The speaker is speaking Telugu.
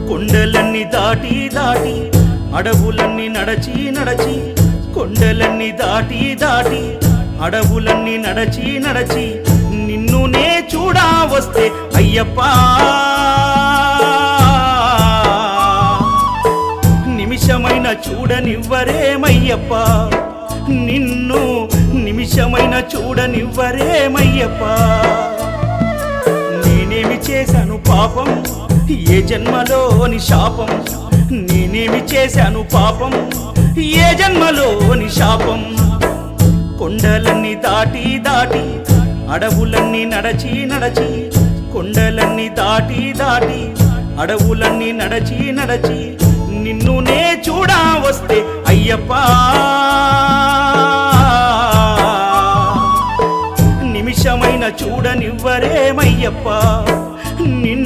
కొండలన్నీ దాటి దాటి అడవులన్నీ నడచి నడచి కొండలన్నీ దాటి దాటి అడవులన్నీ నడచి నడచి నిన్ను నే చూడా వస్తే అయ్యప్ప నిమిషమైన చూడనివ్వరేమయ్యప్ప నిన్ను నిమిషమైన చూడనివ్వరేమయ్యప్ప నేనేమి చేశాను పాపం ఏ జన్మలోని శాపం నేనేమి చేశాను పాపం ఏ జన్మలోని శాపం కొండలన్నీ దాటి దాటి అడవులన్నీ నడచి నడచి కొండలన్నీ దాటి దాటి అడవులన్నీ నడచి నడచి నిన్ను నే చూడా వస్తే అయ్యప్ప నిమిషమైన చూడనివ్వరేమయ్యప్ప నిన్ను